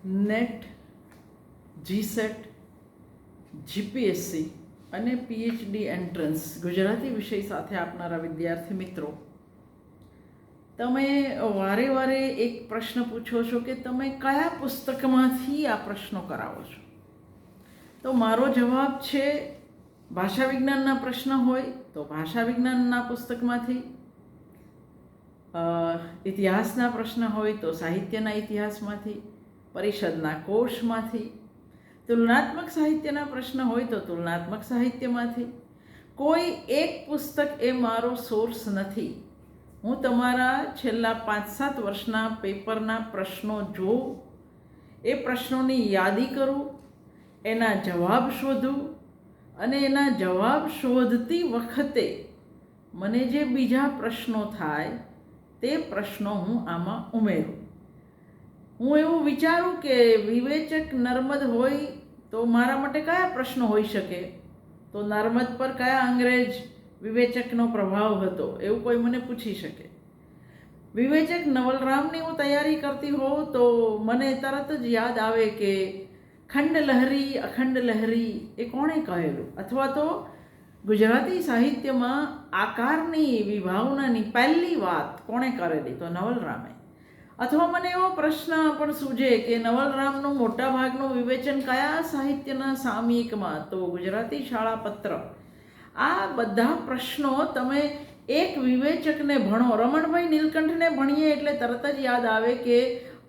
Net, GSET, GPSC અને PhD entrance Gujarati વિષય સાથે આપનારા વિદ્યાર્થી મિત્રો, તમે વારે વારે એક પ્રશ્ન પૂછો છો કે તમે કયા પુસ્તકમાંથી આ પ્રશ્નો કરાવો છો. તો મારો જવાબ છે, ભાષા વિજ્ઞાનના પ્રશ્ન હોય તો ભાષા વિજ્ઞાનના પુસ્તકમાંથી, ઇતિહાસના પ્રશ્ન હોય તો સાહિત્યના ઇતિહાસમાંથી, પરિષદના કોષમાંથી, તુલનાત્મક સાહિત્યના પ્રશ્ન હોય તો તુલનાત્મક સાહિત્યમાંથી. કોઈ એક પુસ્તક એ મારો સોર્સ નથી. હું તમારા છેલ્લા 5-7 વર્ષના પેપરના પ્રશ્નો જોઉં, એ પ્રશ્નોની યાદી કરું, એના જવાબ શોધું અને એના જવાબ શોધતી વખતે મને જે બીજા પ્રશ્નો થાય તે પ્રશ્નો હું આમાં ઉમેરું. હું એવું વિચારું કે વિવેચક નર્મદ હોય તો મારા માટે કયા પ્રશ્નો હોઈ શકે, તો નર્મદ પર કયા અંગ્રેજ વિવેચકનો પ્રભાવ હતો એવું કોઈ મને પૂછી શકે. વિવેચક નવલરામની હું તૈયારી કરતી હોઉં તો મને તરત જ યાદ આવે કે ખંડ લહરી અખંડ લહરી એ કોણે કહેલું, અથવા તો ગુજરાતી સાહિત્યમાં આકારની વિભાવનાની પહેલી વાત કોણે કરેલી, તો નવલરામે. અથવા મને એવો પ્રશ્ન પણ સૂજે કે નવલરામનું મોટા ભાગનું વિવેચન કયા સાહિત્યના સામયિકમાં, તો ગુજરાતી શાળાપત્ર. આ બધા પ્રશ્નો તમે એક વિવેચકને ભણો, રમણભાઈ નીલકંઠને ભણીએ એટલે તરત જ યાદ આવે કે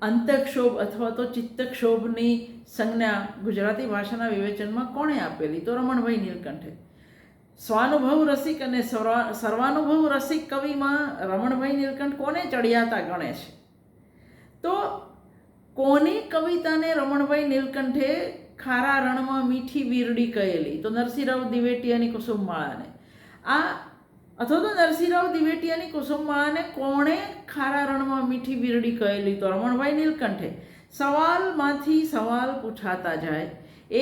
અંતક્ષોભ અથવા તો ચિત્તક્ષોભની સંજ્ઞા ગુજરાતી ભાષાના વિવેચનમાં કોણે આપેલી, તો રમણભાઈ નીલકંઠે. સ્વાનુભવ રસિક અને સર્વાનુભવ રસિક કવિમાં રમણભાઈ નીલકંઠ કોને ચડિયાતા ગણે છે, તો કોની કવિતાને રમણભાઈ નીલકંઠે ખારા રણમાં મીઠી વીરડી કહેલી, તો નરસિંહરાવ દિવેટિયાની કુસુમમાળાને. આ અથવા તો નરસિંહરાવ દિવેટિયાની કુસુમમાળાને કોણે ખારા રણમાં મીઠી વીરડી કહેલી, તો રમણભાઈ નીલકંઠે. સવાલમાંથી સવાલ પૂછાતા જાય.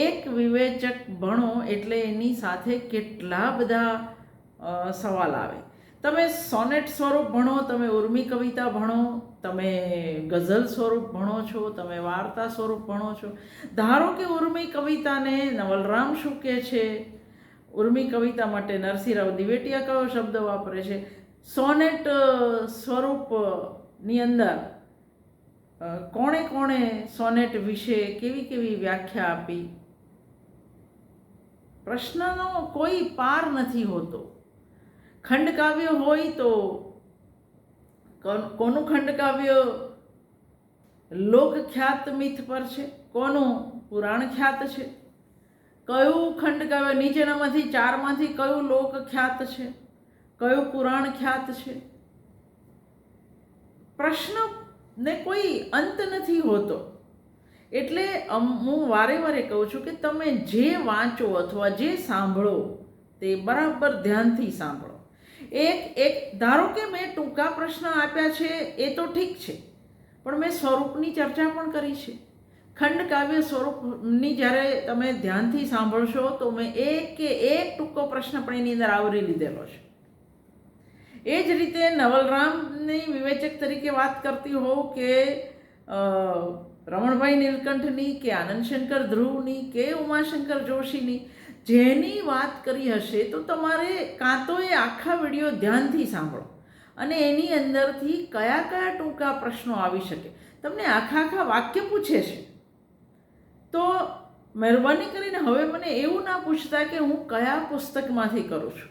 એક વિવેચક ભણો એટલે એની સાથે કેટલા બધા સવાલ આવે. તમે સોનેટ સ્વરૂપ ભણો, તમે ઉર્મી કવિતા ભણો, તમે ગઝલ સ્વરૂપ ભણો છો, તમે વાર્તા સ્વરૂપ ભણો છો. ધારો કે ઉર્મી કવિતાને નવલરામ શું કહે છે, ઉર્મી કવિતા માટે નરસિંહરાવ દિવેટિયા કયો શબ્દ વાપરે છે, સોનેટ સ્વરૂપની અંદર કોણે કોણે સોનેટ વિશે કેવી કેવી વ્યાખ્યા આપી. પ્રશ્નનો કોઈ પાર નથી હોતો. ખંડકાવ્ય હોય તો કોનું ખંડકાવ્ય લોકખ્યાત મિથ પર છે, કોનું પુરાણ ખ્યાત છે, કયું ખંડકાવ્ય નીચેનામાંથી 4માંથી કયું લોકખ્યાત છે, કયું પુરાણ ખ્યાત છે. પ્રશ્નને કોઈ અંત નથી હોતો. એટલે હું વારે વારે કહું છું કે તમે જે વાંચો અથવા જે સાંભળો તે બરાબર ધ્યાનથી સાંભળો. એક ધારો કે મેં ટૂંકા પ્રશ્ન આપ્યા છે એ તો ઠીક છે, પણ મેં સ્વરૂપની ચર્ચા પણ કરી છે. ખંડકાવ્ય સ્વરૂપની જ્યારે તમે ધ્યાનથી સાંભળશો તો મેં એક ટૂંકો પ્રશ્ન પણ એની અંદર આવરી લીધેલો છે. એ જ રીતે નવલરામની વિવેચક તરીકે વાત કરતી હોઉં કે રમણભાઈ નીલકંઠની કે આનંદશંકર ધ્રુવની કે ઉમાશંકર જોશીની, જેની વાત કરી હશે તો તમારે કાં તો એ આખા વિડીયો ધ્યાનથી સાંભળો અને એની અંદરથી કયા કયા ટૂંકા પ્રશ્નો આવી શકે. તમને આખા વાક્ય પૂછે છે તો મહેરબાની કરીને હવે મને એવું ના પૂછતા કે હું કયા પુસ્તકમાંથી કરું છું.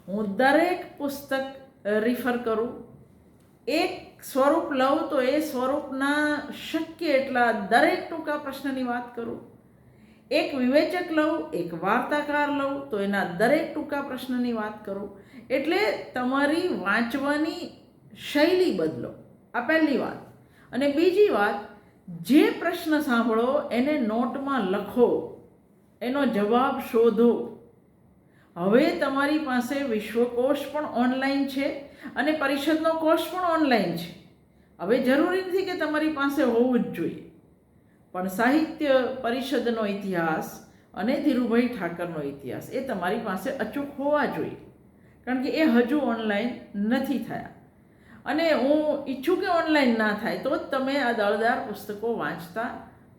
હું દરેક પુસ્તક રિફર કરું, એક સ્વરૂપ લઉં તો એ સ્વરૂપના શક્ય એટલા દરેક ટૂંકા પ્રશ્નની વાત કરું. એક વિવેચક લઉં, એક વાર્તાકાર લઉં તો એના દરેક ટૂંકા પ્રશ્નની વાત કરું. એટલે તમારી વાંચવાની શૈલી બદલો, આ પહેલી વાત. અને બીજી વાત, જે પ્રશ્ન સાંભળો એને નોટમાં લખો, એનો જવાબ શોધો. હવે તમારી પાસે વિશ્વકોશ પણ ઓનલાઈન છે અને પરિષદનો કોર્સ પણ ઓનલાઈન છે. હવે જરૂરી નથી કે તમારી પાસે હોવું જ જોઈએ, પણ સાહિત્ય પરિષદનો ઇતિહાસ અને ધીરુભાઈ ઠાકરનો ઇતિહાસ એ તમારી પાસે અચૂક હોવા જોઈએ, કારણ કે એ હજુ ઓનલાઈન નથી થયા. અને હું ઈચ્છું કે ઓનલાઈન ના થાય તો જ તમે આ દળદાર પુસ્તકો વાંચતા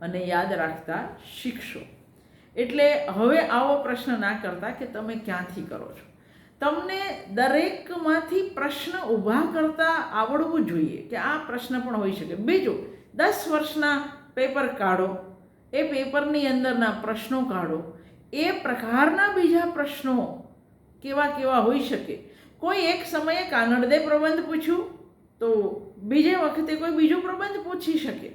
અને યાદ રાખતા શીખશો. એટલે હવે આવો પ્રશ્ન ના કરતા કે તમે ક્યાંથી કરો છો. તમને દરેકમાંથી પ્રશ્ન ઊભા કરતા આવડવું જોઈએ કે આ પ્રશ્ન પણ હોઈ શકે. બીજું, 10 વર્ષના પેપર કાઢો, એ પેપરની અંદરના પ્રશ્નો કાઢો, એ પ્રકારના બીજા પ્રશ્નો કેવા કેવા હોઈ શકે. કોઈ એક સમયે કાનડદે પ્રબંધ પૂછ્યું તો બીજે વખતે કોઈ બીજો પ્રબંધ પૂછી શકે.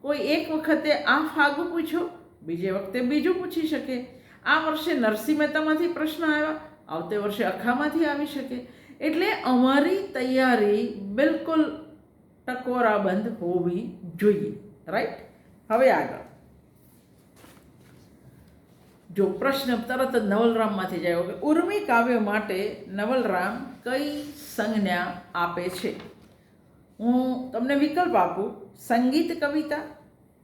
કોઈ એક વખતે આ ફાગુ પૂછ્યો, બીજે વખતે બીજું પૂછી શકે. આ વર્ષે નરસિંહ મહેતામાંથી પ્રશ્ન આવ્યા, આવતે વર્ષે અખામાંથી આવી શકે. એટલે અમારી તૈયારી બિલકુલ ટકોરાબંધ હોવી જોઈએ. રાઈટ? હવે આગળ જો પ્રશ્ન તરત જ નવલરામમાંથી જાય કે ઉર્મી કાવ્ય માટે નવલરામ કઈ સંજ્ઞા આપે છે. હું તમને વિકલ્પ આપું: સંગીત કવિતા,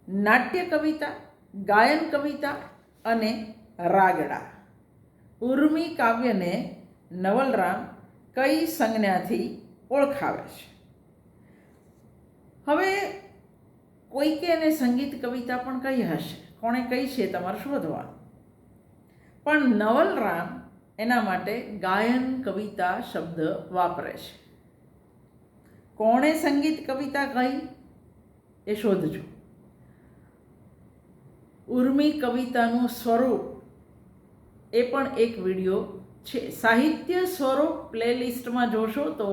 નાટ્ય કવિતા, ગાયન કવિતા અને રાગડા. ઉર્મી કાવ્યને નવલરામ કઈ સંજ્ઞાથી ઓળખાવે છે? હવે કોઈકે એને સંગીત કવિતા પણ કહી હશે, કોણે કહી છે તમારે શોધવાનું. પણ નવલરામ એના માટે ગાયન કવિતા શબ્દ વાપરે છે. કોણે સંગીત કવિતા કહી એ શોધજો. ઉર્મી કવિતાનું સ્વરૂપ એ પણ એક વિડીયો છે. સાહિત્ય સ્વરૂપ પ્લેલિસ્ટમાં જોશો તો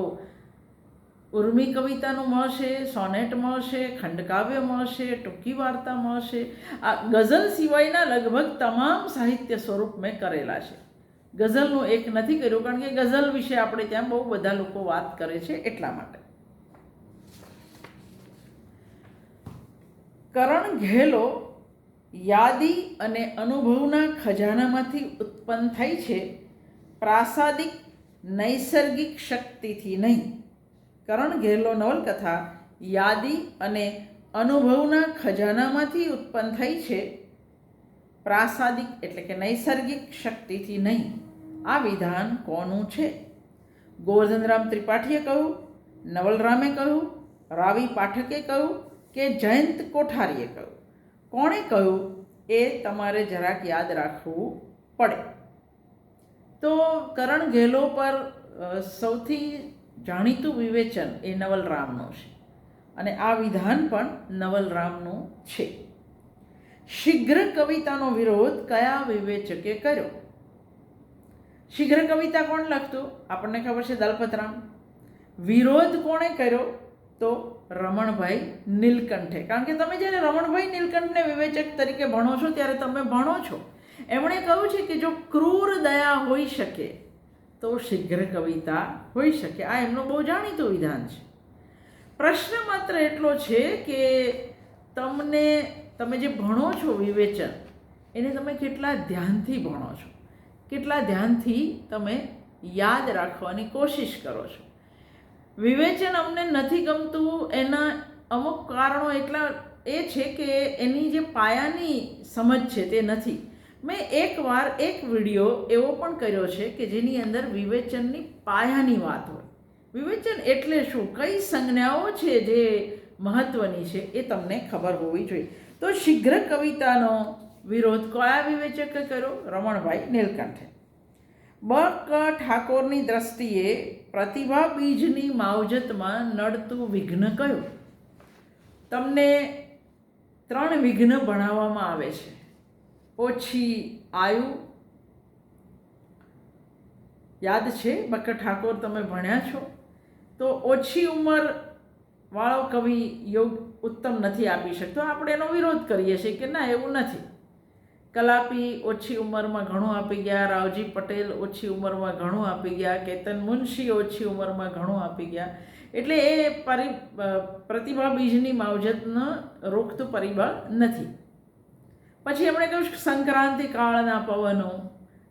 ઉર્મી કવિતાનું મળશે, સોનેટ મળશે, ખંડકાવ્ય મળશે, ટૂંકી વાર્તા મળશે. આ ગઝલ સિવાયના લગભગ તમામ સાહિત્ય સ્વરૂપ મેં કરેલા છે. ગઝલનું એક નથી કર્યું, કારણ કે ગઝલ વિશે આપણે ત્યાં બહુ બધા લોકો વાત કરે છે એટલા માટે. કરણ ઘેલો યાદી અને અનુભવના ખજાનામાંથી ઉત્પન્ન થઈ છે, પ્રાસાદિક નૈસર્ગિક શક્તિથી નહીં. કરણ ઘેલો નવલકથા યાદી અને અનુભવના ખજાનામાંથી ઉત્પન્ન થઈ છે, પ્રાસાદિક એટલે કે નૈસર્ગિક શક્તિથી નહીં. આ વિધાન કોનું છે? ગોવર્ધનરામ ત્રિપાઠીએ કહ્યું, નવલરામે કહ્યું, રાવી પાઠકે કહ્યું કે જયંત કોઠારીએ કહ્યું? કોણે કહ્યું એ તમારે જરાક યાદ રાખવું પડે. તો કરણ ઘેલો પર સૌથી જાણીતું વિવેચન એ નવલરામનું છે અને આ વિધાન પણ નવલરામનું છે. શીઘ્ર કવિતાનો વિરોધ કયા વિવેચકે કર્યો? શીઘ્ર કવિતા કોણ લખતું? આપણને ખબર છે, દલપતરામ. વિરોધ કોણે કર્યો? તો રમણભાઈ નીલકંઠે. કારણ કે તમે જ્યારે રમણભાઈ નીલકંઠને વિવેચક તરીકે ભણો છો ત્યારે તમે ભણો છો, એમણે કહ્યું છે કે જો ક્રૂર દયા હોઈ શકે તો શીઘ્ર કવિતા હોઈ શકે. આ એમનું બહુ જાણીતું વિધાન છે. પ્રશ્ન માત્ર એટલો છે કે તમે જે ભણો છો વિવેચન, એને તમે કેટલા ધ્યાનથી ભણો છો, કેટલા ધ્યાનથી તમે યાદ રાખવાની કોશિશ કરો છો. વિવેચન અમને નથી ગમતું એના અમુક કારણો એટલા એ છે કે એની જે પાયાની સમજ છે તે નથી. મેં એકવાર એક વિડીયો એવો પણ કર્યો છે કે જેની અંદર વિવેચનની પાયાની વાત હોય. વિવેચન એટલે શું, કઈ સંજ્ઞાઓ છે જે મહત્વની છે એ તમને ખબર હોવી જોઈએ. તો શીઘ્ર કવિતાનો વિરોધ કયા વિવેચકે કર્યો? રમણભાઈ નીલકંઠે. બ. ક. ઠાકોરની દ્રષ્ટિએ પ્રતિભા બીજની માવજતમાં નડતું વિઘ્ન કયું? તમને 3 વિઘ્ન ભણાવવામાં આવે છે. ઓછી આયુ, યાદ છે? બ. ક. ઠાકોર તમે ભણ્યા છો તો ઓછી ઉંમર વાળો કવિ યોગ ઉત્તમ નથી આપી શકતો. આપણે એનો વિરોધ કરીએ છીએ કે ના, એવું નથી. કલાપી ઓછી ઉંમરમાં ઘણું આપી ગયા, રાવજી પટેલ ઓછી ઉંમરમાં ઘણું આપી ગયા, કેતન મુનશી ઓછી ઉંમરમાં ઘણું આપી ગયા. એટલે એ પ્રતિભા બીજની માવજતને રોકતું પરિબળ નથી. પછી એમણે કહ્યું સંક્રાંતિ કાળના પવનો,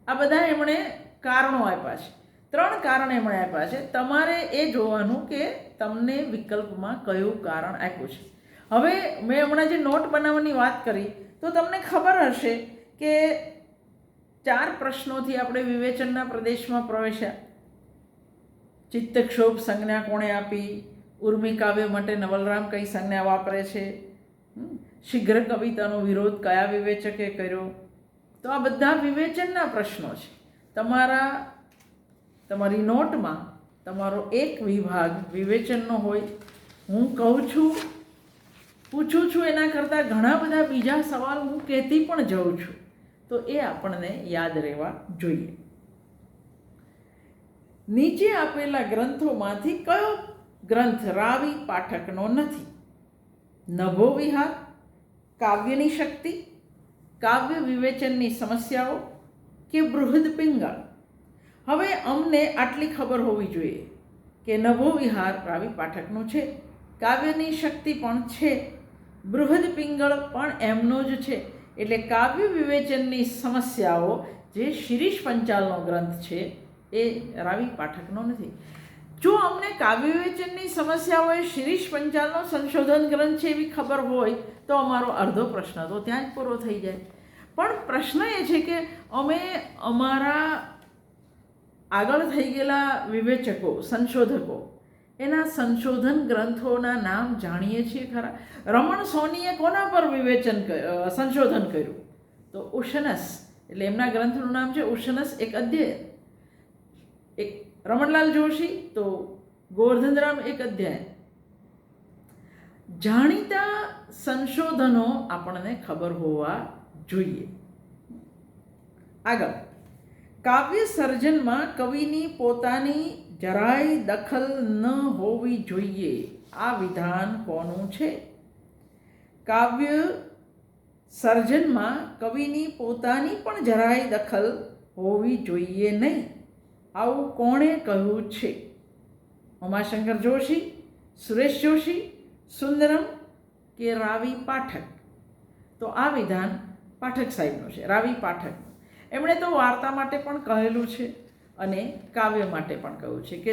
આ બધા એમણે કારણો આપ્યા છે. 3 કારણ એમણે આપ્યા છે. તમારે એ જોવાનું કે તમને વિકલ્પમાં કયું કારણ આપ્યું છે. હવે મેં હમણાં જે નોટ બનાવવાની વાત કરી તો તમને ખબર હશે કે 4 પ્રશ્નોથી આપણે વિવેચનના પ્રદેશમાં પ્રવેશ્યા. ચિત્તક્ષોભ સંજ્ઞા કોણે આપી? ઉર્મી કાવ્ય માટે નવલરામ કઈ સંજ્ઞા વાપરે છે? શીઘ્ર કવિતાનો વિરોધ કયા વિવેચકે કર્યો? તો આ બધા વિવેચનના પ્રશ્નો છે. તમારી નોટમાં તમારો એક વિભાગ વિવેચનનો હોય. હું કહું છું, પૂછું છું, એના કરતાં ઘણા બધા બીજા સવાલ હું કહેતી પણ જાઉં છું. તો એ આપણને યાદ રહેવા જોઈએ. નીચે આપેલા ગ્રંથોમાંથી કયો ગ્રંથ રાવી પાઠકનો નથી? નભો વિહાર, કાવ્યની શક્તિ, કાવ્ય વિવેચનની સમસ્યાઓ કે બૃહદ પિંગળ? હવે અમને આટલી ખબર હોવી જોઈએ કે નભો વિહાર રાવી પાઠકનો છે, કાવ્યની શક્તિ પણ છે, બૃહદ પિંગળ પણ એમનો જ છે. એટલે કાવ્ય વિવેચનની સમસ્યાઓ જે શિરીષ પંચાલનો ગ્રંથ છે એ રાવી પાઠકનો નથી. જો અમને કાવ્ય વિવેચનની સમસ્યાઓ એ શિરીષ પંચાલનો સંશોધન ગ્રંથ છે એવી ખબર હોય તો અમારો અડધો પ્રશ્ન તો ત્યાં જ પૂરો થઈ જાય. પણ પ્રશ્ન એ છે કે અમે અમારા આગળ થઈ ગયેલા વિવેચકો, સંશોધકો, એના સંશોધન ગ્રંથોના નામ જાણીએ છીએ ખરા? રમણ સોનીએ કોના પર સંશોધન કર્યું? તો ઉશનસ, એટલે એમના ગ્રંથનું નામ છે ઉશનસ એક અધ્યયન. એક રમણલાલ જોશી તો ગોવર્ધનરામ એક અધ્યાય. જાણીતા સંશોધનો આપણને ખબર હોવા જોઈએ. આગળ, કાવ્ય સર્જનમાં કવિની પોતાની જરાય દખલ ન હોવી જોઈએ. આ વિધાન કોનું છે? કાવ્ય સર્જનમાં કવિની પોતાની પણ જરાય દખલ હોવી જોઈએ નહીં. આવું કોણે કહ્યું છે? ઉમાશંકર જોશી, સુરેશ જોશી, સુંદરમ કે રાવી પાઠક? તો આ વિધાન પાઠક સાહેબનું છે, રાવી પાઠકનું. એમણે તો વાર્તા માટે પણ કહેલું છે અને કાવ્ય માટે પણ કહ્યું છે કે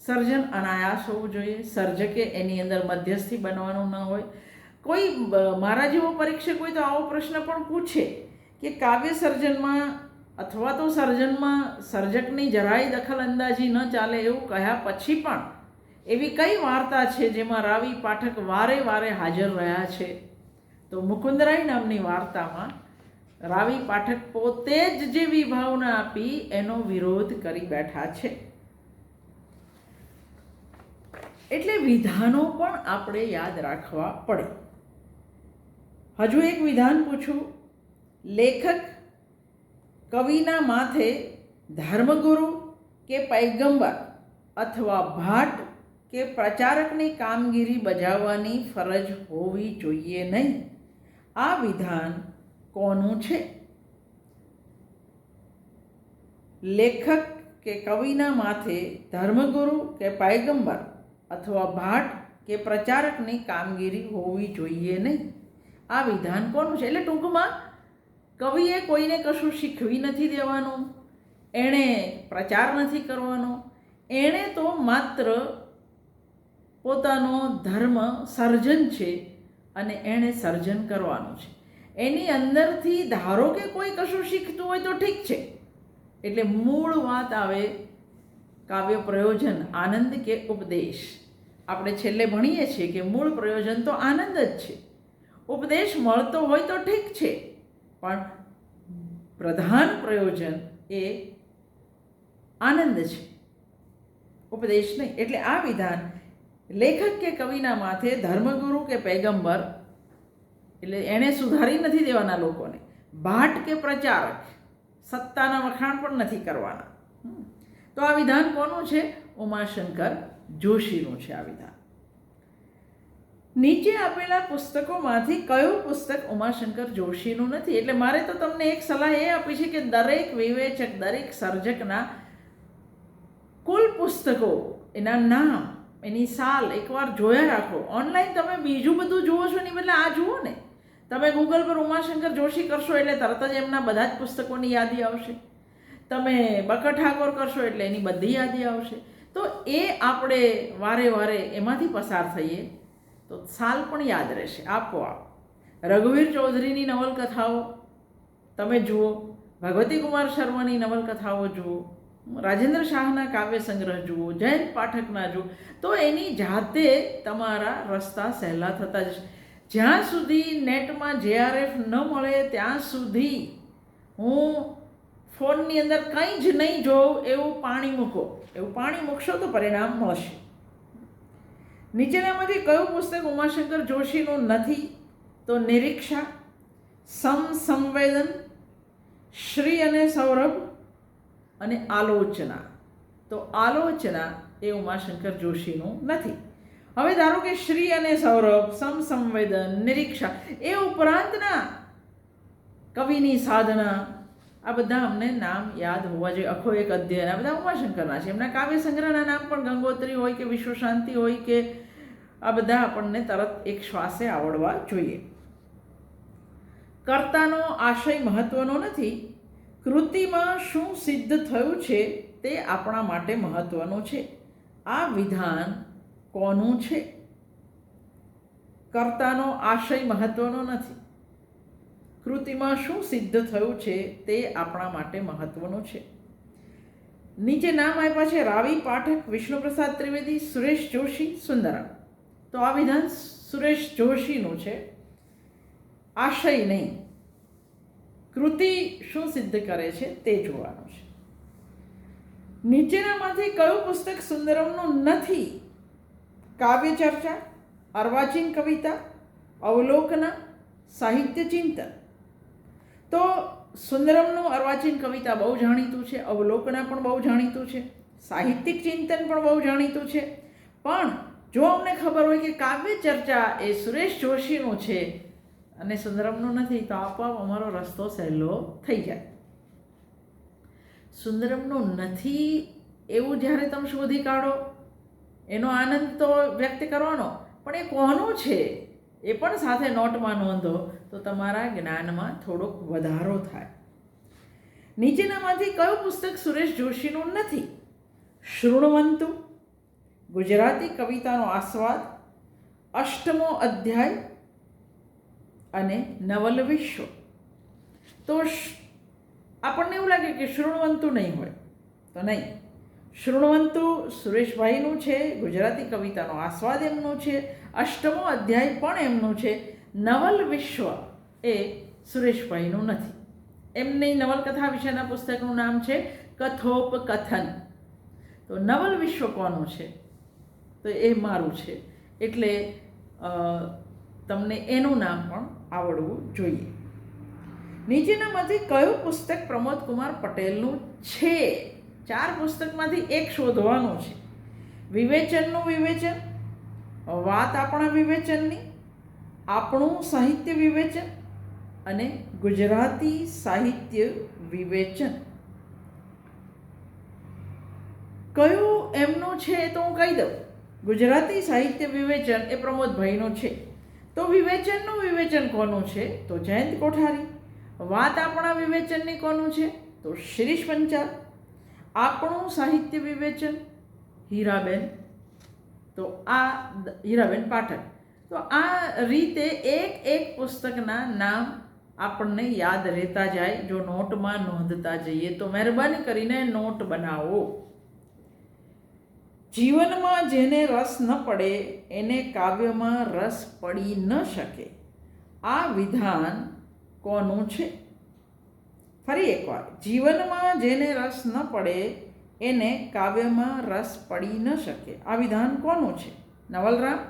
સર્જન અનાયાસ હોવું જોઈએ. સર્જકે એની અંદર મધ્યસ્થી બનવાનું ન હોય. કોઈ મારા જેવો પરીક્ષક હોય તો આવો પ્રશ્ન પણ પૂછે કે કાવ્ય સર્જનમાં અથવા તો સર્જનમાં સર્જકની જરાય દખલ અંદાજી ન ચાલે એવું કહ્યા પછી પણ એવી કઈ વાર્તા છે જેમાં રાવી પાઠક વારે વારે હાજર રહ્યા છે? તો મુકુંદરાય નામની વાર્તામાં રાવી પાઠક પોતે જ જે વિભાવના આપી એનો વિરોધ કરી બેઠા છે. એટલે વિધાનો પણ આપણે યાદ રાખવા પડે. હજુ એક વિધાન પૂછું. લેખક કવિના માથે ધર્મગુરુ કે પૈગંબર અથવા ભાટ કે પ્રચારકની કામગીરી બજાવવાની ફરજ હોવી જોઈએ નહીં. આ વિધાન કોનું છે? લેખક કે કવિના માથે ધર્મગુરુ કે પૈગંબર અથવા ભાટ કે પ્રચારકની કામગીરી હોવી જોઈએ નહીં. આ વિધાન કોનું છે? એટલે ટૂંકમાં કવિએ કોઈને કશું શીખવી નથી દેવાનું, એણે પ્રચાર નથી કરવાનો, એણે તો માત્ર પોતાનો ધર્મ સર્જન છે અને એણે સર્જન કરવાનું છે. એની અંદરથી ધારો કે કોઈ કશું શીખતું હોય તો ઠીક છે. એટલે મૂળ વાત આવે કાવ્ય પ્રયોજન, આનંદ કે ઉપદેશ. આપણે છેલ્લે ભણીએ છીએ કે મૂળ પ્રયોજન તો આનંદ જ છે. ઉપદેશ મળતો હોય તો ઠીક છે, પણ પ્રધાન પ્રયોજન એ આનંદ છે, ઉપદેશ નહીં. એટલે આ વિધાન લેખક કે કવિના માથે ધર્મગુરુ કે પૈગંબર, એટલે એણે સુધારી નથી દેવાના લોકોને. ભાટ કે પ્રચારક, સત્તાના વખાણ પણ નથી કરવાના. તો આ વિધાન કોનું છે? ઉમાશંકર જોશીનું છે આ વિધાન. નીચે આપેલા પુસ્તકોમાંથી કયું પુસ્તક ઉમાશંકર જોશીનું નથી? એટલે મારે તો તમને એક સલાહ એ આપી છે કે દરેક વિવેચક, દરેક સર્જકના કુલ પુસ્તકો, એના નામ, એની સાલ એકવાર જોયા રાખો. ઓનલાઈન તમે બીજું બધું જુઓ છો એની બદલે આ જુઓ ને. તમે ગૂગલ પર ઉમાશંકર જોશી કરશો એટલે તરત જ એમના બધા જ પુસ્તકોની યાદી આવશે. તમે બકર ઠાકોર કરશો એટલે એની બધી યાદી આવશે. તો એ આપણે વારે વારે એમાંથી પસાર થઈએ તો સાલ પણ યાદ રહેશે આપોઆપ. રઘુવીર ચૌધરીની નવલકથાઓ તમે જુઓ, ભગવતી કુમાર શર્માની નવલકથાઓ જુઓ, રાજેન્દ્ર શાહના કાવ્ય સંગ્રહ જુઓ, જયંત પાઠકના જુઓ, તો એની જાતે તમારા રસ્તા સહેલા થતા જશે. જ્યાં સુધી નેટમાં JRF ન મળે ત્યાં સુધી હું ફોનની અંદર કંઈ જ નહીં જોઉં એવું પાણી મૂકો. એવું પાણી મૂકશો તો પરિણામ મળશે. નીચેનામાંથી કયું પુસ્તક ઉમાશંકર જોશીનું નથી? તો નિરીક્ષા, સમસંવેદન, શ્રી અને સૌરભ અને આલોચના. તો આલોચના એ ઉમાશંકર જોશીનું નથી. હવે ધારો કે શ્રી અને સૌરભ, સમસંવેદન, નિરીક્ષા એ ઉપરાંતના કવિની સાધના, આ બધા અમને નામ યાદ હોવા જોઈએ. અખો એક અધ્યયન, આ બધા ઉમાશંકરના છે. એમના કાવ્ય સંગ્રહના નામ પણ ગંગોત્રી હોય કે વિશ્વ શાંતિ હોય કે આ બધા આપણને તરત એક શ્વાસે આવડવા જોઈએ. કર્તાનો આશય મહત્વનો નથી, કૃતિમાં શું સિદ્ધ થયું છે તે આપણા માટે મહત્વનું છે. આ વિધાન કોનું છે? કર્તાનો આશય મહત્વનો નથી, કૃતિમાં શું સિદ્ધ થયું છે તે આપણા માટે મહત્વનું છે. નીચે નામ આપ્યા છે રાવી પાઠક, વિષ્ણુપ્રસાદ ત્રિવેદી, સુરેશ જોશી, સુંદરમ. તો આ વિધાન સુરેશ જોશીનું છે. આશય નહીં, કૃતિ શું સિદ્ધ કરે છે તે જોવાનું છે. નીચેનામાંથી કયું પુસ્તક સુંદરમનું નથી? કાવ્ય ચર્ચા, અર્વાચીન કવિતા, અવલોકના, સાહિત્ય ચિંતન. તો સુંદરમનું અર્વાચીન કવિતા બહુ જાણીતું છે, અવલોકના પણ બહુ જાણીતું છે, સાહિત્યિક ચિંતન પણ બહુ જાણીતું છે. પણ જો અમને ખબર હોય કે કાવ્ય ચર્ચા એ સુરેશ જોશીનું છે અને સુંદરમનું નથી, તો આપોઆપ અમારો રસ્તો સહેલો થઈ જાય. સુંદરમનું નથી એવું જ્યારે તમે શોધી કાઢો, એનો આનંદ તો વ્યક્ત કરવાનો, પણ એ કોનું છે એ પણ સાથે નોટમાં નોંધો તો તમારા જ્ઞાનમાં થોડોક વધારો થાય. નીચેનામાંથી કયું પુસ્તક સુરેશ જોશીનું નથી? શૃણવંતુ, ગુજરાતી કવિતાનો આસ્વાદ, અષ્ટમો અધ્યાય અને નવલ વિશ્વ. તો આપણને એવું લાગે કે શૃણવંતુ નહીં હોય, તો નહીં. શૃણવંતુ સુરેશભાઈનું છે, ગુજરાતી કવિતાનો આસ્વાદ એમનું છે, અષ્ટમો અધ્યાય પણ એમનું છે, નવલ વિશ્વ એ સુરેશભાઈનું નથી. એમની નવલકથા વિશેના પુસ્તકનું નામ છે કથોપકથન. તો નવલ વિશ્વ કોનું છે? તો એ મારું છે. એટલે તમને એનું નામ પણ આવડવું જોઈએ. નીચેનામાંથી કયું પુસ્તક પ્રમોદકુમાર પટેલનું છે? 4 પુસ્તકમાંથી એક શોધવાનું છે. વિવેચનનું વિવેચન, વાત આપણા વિવેચનની, આપણું સાહિત્ય વિવેચન અને ગુજરાતી સાહિત્ય વિવેચન. કયું એમનું છે તો હું કહી દઉં. ગુજરાતી સાહિત્ય વિવેચન એ પ્રમોદભાઈનું છે. તો વિવેચનનું વિવેચન કોનું છે? તો જયંત કોઠારી. વાત આપણા વિવેચનની કોનું છે? તો શિરીષ પંચાલ. આપણું સાહિત્ય વિવેચન હીરાબેન. તો આ હીરાબેન પાઠક. તો આ રીતે એક પુસ્તકના નામ આપણને યાદ રહેતા જાય જો નોટમાં નોંધતા જઈએ. તો મહેરબાની કરીને નોટ બનાવો. જીવનમાં જેને રસ ન પડે એને કાવ્યમાં રસ પડી ન શકે. આ વિધાન કોનું છે? ફરી એકવાર, જીવનમાં જેને રસ ન પડે એને કાવ્યમાં રસ પડી ન શકે. આ વિધાન કોનું છે? નવલરામ,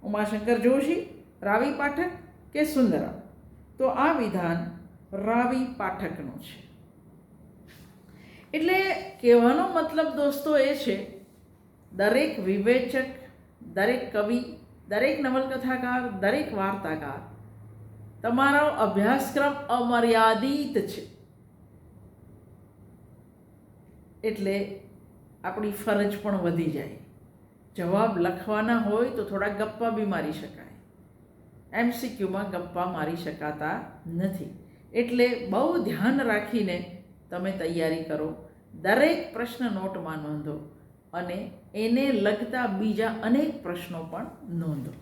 ઉમાશંકર જોશી, રાવી પાઠક કે સુંદરમ? તો આ વિધાન રાવી પાઠકનું છે. એટલે કહેવાનો મતલબ દોસ્તો એ છે, દરેક વિવેચક, દરેક કવિ, દરેક નવલકથાકાર, દરેક વાર્તાકાર, તમારો અભ્યાસક્રમ અમર્યાદિત છે. એટલે આપણી ફરજ પણ વધી જાય. જવાબ લખવાના હોય તો થોડા ગપ્પા બી મારી શકાય. MCQમાં ગપ્પા મારી શકાતા નથી. એટલે બહુ ધ્યાન રાખીને તમે તૈયારી કરો. દરેક પ્રશ્ન નોટમાં નોંધો અને એને લગતા બીજા અનેક પ્રશ્નો પણ નોંધો.